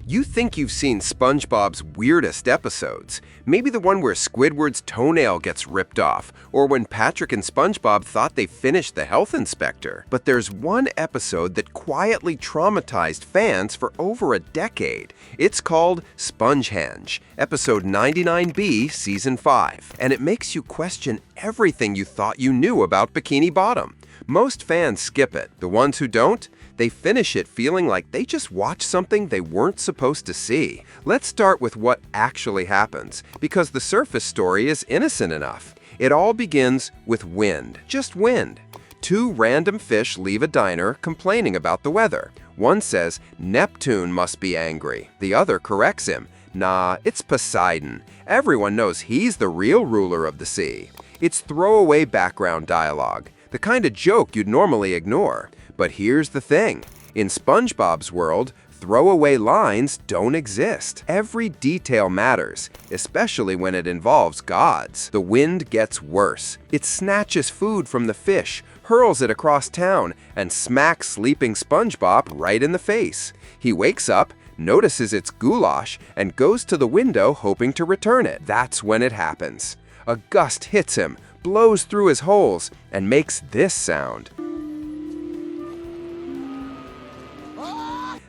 You think you've seen SpongeBob's weirdest episodes. Maybe the one where Squidward's toenail gets ripped off, or when Patrick and SpongeBob thought they finished the health inspector. But there's one episode that quietly traumatized fans for over a decade. It's called Spongehenge, episode 99B, season 5. And it makes you question everything you thought you knew about Bikini Bottom. Most fans skip it. The ones who don't, they finish it feeling like they just watched something they weren't supposed to see. Let's start with what actually happens, because the surface story is innocent enough. It all begins with wind. Just wind. Two random fish leave a diner complaining about the weather. One says, "Neptune must be angry." The other corrects him, "Nah, it's Poseidon. Everyone knows he's the real ruler of the sea." It's throwaway background dialogue, the kind of joke you'd normally ignore. But here's the thing. In SpongeBob's world, throwaway lines don't exist. Every detail matters, especially when it involves gods. The wind gets worse. It snatches food from the fish, hurls it across town, and smacks sleeping SpongeBob right in the face. He wakes up, notices it's goulash, and goes to the window hoping to return it. That's when it happens. A gust hits him, blows through his holes, and makes this sound.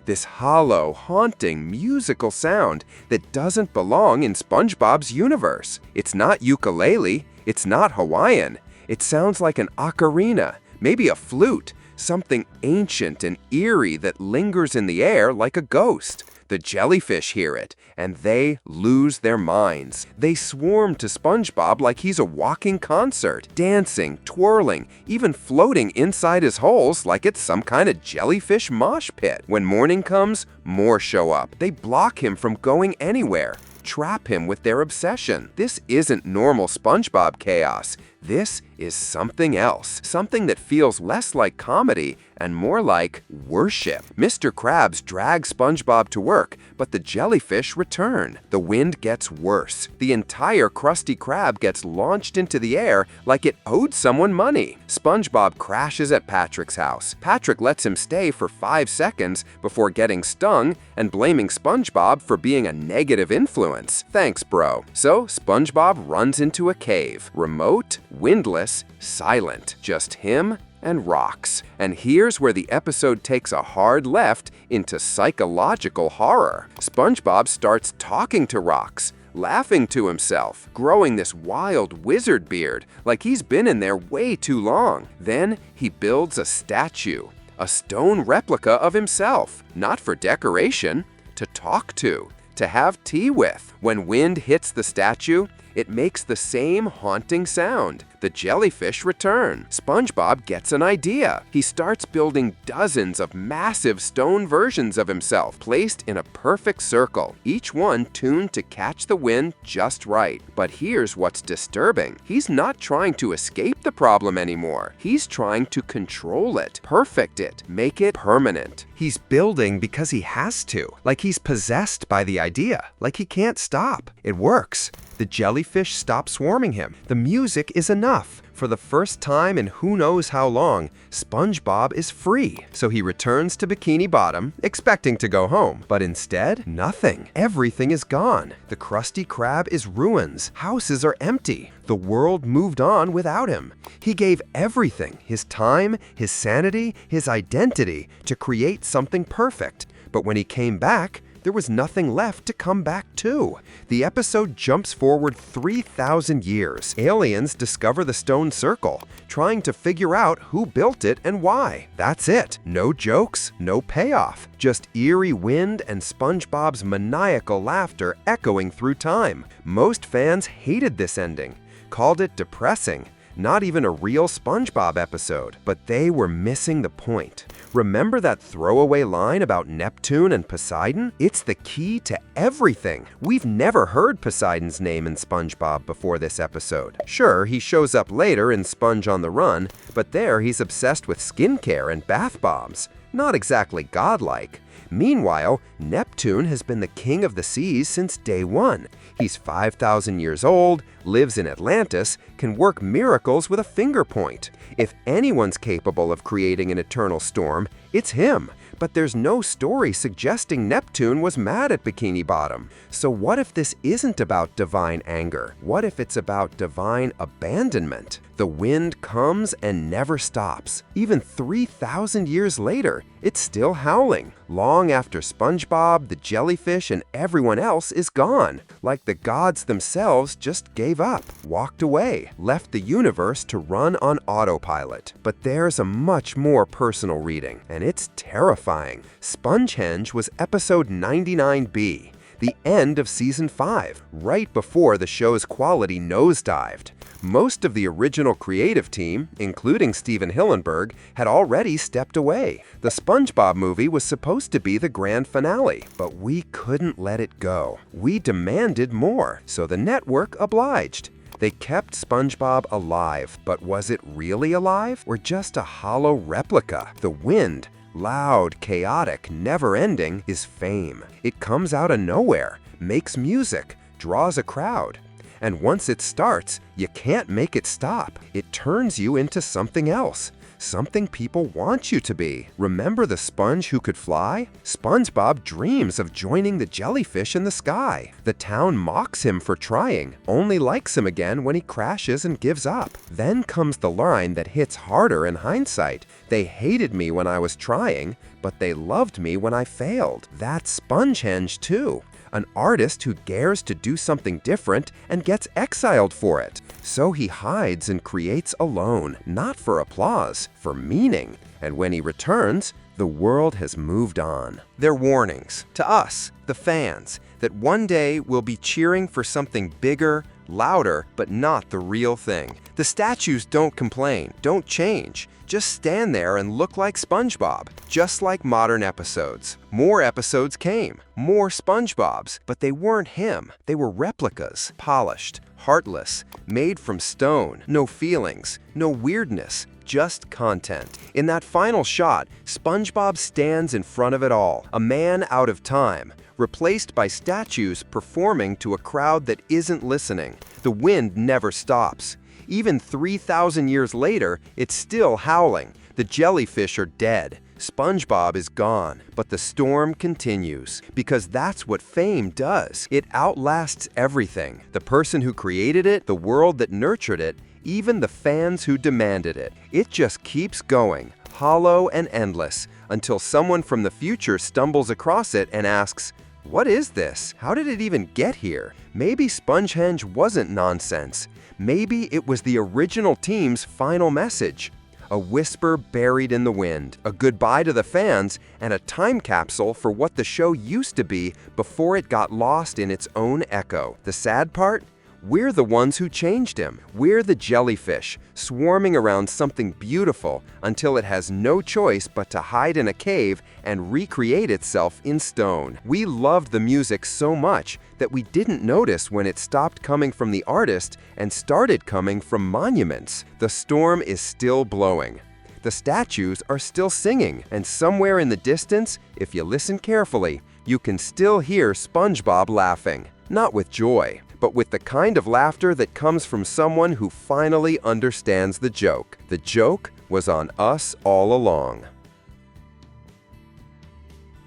This hollow, haunting, musical sound that doesn't belong in SpongeBob's universe. It's not ukulele, it's not Hawaiian. It sounds like an ocarina, maybe a flute, something ancient and eerie that lingers in the air like a ghost. The jellyfish hear it, and they lose their minds. They swarm to SpongeBob like he's a walking concert, dancing, twirling, even floating inside his holes like it's some kind of jellyfish mosh pit. When morning comes, more show up. They block him from going anywhere, trap him with their obsession. This isn't normal SpongeBob chaos. This is something else, something that feels less like comedy and more like worship. Mr. Krabs drags SpongeBob to work, but the jellyfish return. The wind gets worse. The entire Krusty Krab gets launched into the air like it owed someone money. SpongeBob crashes at Patrick's house. Patrick lets him stay for 5 seconds before getting stung and blaming SpongeBob for being a negative influence. Thanks, bro. So SpongeBob runs into a cave, remote, windless, silent, just him and rocks. And here's where the episode takes a hard left into psychological horror. SpongeBob starts talking to rocks, laughing to himself, growing this wild wizard beard like he's been in there way too long. Then he builds a statue, a stone replica of himself, not for decoration, to talk to have tea with. When wind hits the statue, it makes the same haunting sound. The jellyfish return. SpongeBob gets an idea. He starts building dozens of massive stone versions of himself, placed in a perfect circle, each one tuned to catch the wind just right. But here's what's disturbing. He's not trying to escape the problem anymore. He's trying to control it, perfect it, make it permanent. He's building because he has to, like he's possessed by the idea, like he can't stop. It works. The jellyfish stop swarming him. The music is enough. For the first time in who knows how long, SpongeBob is free. So he returns to Bikini Bottom, expecting to go home. But instead, nothing. Everything is gone. The Krusty Krab is ruins. Houses are empty. The world moved on without him. He gave everything, his time, his sanity, his identity, to create something perfect. But when he came back, there was nothing left to come back to. The episode jumps forward 3,000 years. Aliens discover the stone circle, trying to figure out who built it and why. That's it. No jokes, no payoff. Just eerie wind and SpongeBob's maniacal laughter echoing through time. Most fans hated this ending, called it depressing. Not even a real SpongeBob episode. But they were missing the point. Remember that throwaway line about Neptune and Poseidon? It's the key to everything. We've never heard Poseidon's name in SpongeBob before this episode. Sure, he shows up later in Sponge on the Run, but there he's obsessed with skincare and bath bombs. Not exactly godlike. Meanwhile, Neptune has been the king of the seas since day one. He's 5,000 years old, lives in Atlantis, can work miracles with a finger point. If anyone's capable of creating an eternal storm, it's him. But there's no story suggesting Neptune was mad at Bikini Bottom. So what if this isn't about divine anger? What if it's about divine abandonment? The wind comes and never stops. Even 3,000 years later, it's still howling, long after SpongeBob, the jellyfish, and everyone else is gone. Like the gods themselves just gave up, walked away, left the universe to run on autopilot. But there's a much more personal reading, and it's terrifying. Spongehenge was episode 99B, the end of season 5, right before the show's quality nosedived. Most of the original creative team, including Steven Hillenburg, had already stepped away. The SpongeBob movie was supposed to be the grand finale, but we couldn't let it go. We demanded more, so the network obliged. They kept SpongeBob alive, but was it really alive or just a hollow replica? The wind, loud, chaotic, never-ending, is fame. It comes out of nowhere, makes music, draws a crowd. And once it starts, you can't make it stop. It turns you into something else, something people want you to be. Remember the sponge who could fly? SpongeBob dreams of joining the jellyfish in the sky. The town mocks him for trying, only likes him again when he crashes and gives up. Then comes the line that hits harder in hindsight. They hated me when I was trying, but they loved me when I failed. That's Spongehenge too. An artist who dares to do something different and gets exiled for it. So he hides and creates alone, not for applause, for meaning. And when he returns, the world has moved on. They're warnings to us, the fans, that one day we'll be cheering for something bigger, louder, but not the real thing. The statues don't complain, don't change. Just stand there and look like SpongeBob, just like modern episodes. More episodes came, more SpongeBobs, but they weren't him. They were replicas, polished, heartless, made from stone. No feelings, no weirdness, just content. In that final shot, SpongeBob stands in front of it all, a man out of time, replaced by statues performing to a crowd that isn't listening. The wind never stops. Even 3,000 years later, it's still howling. The jellyfish are dead. SpongeBob is gone, but the storm continues, because that's what fame does. It outlasts everything. The person who created it, the world that nurtured it, even the fans who demanded it. It just keeps going, hollow and endless, until someone from the future stumbles across it and asks, "What is this? How did it even get here?" Maybe Spongehenge wasn't nonsense. Maybe it was the original team's final message. A whisper buried in the wind, a goodbye to the fans, and a time capsule for what the show used to be before it got lost in its own echo. The sad part? We're the ones who changed him. We're the jellyfish, swarming around something beautiful until it has no choice but to hide in a cave and recreate itself in stone. We loved the music so much that we didn't notice when it stopped coming from the artist and started coming from monuments. The storm is still blowing. The statues are still singing, and somewhere in the distance, if you listen carefully, you can still hear SpongeBob laughing. Not with joy, but with the kind of laughter that comes from someone who finally understands the joke. The joke was on us all along.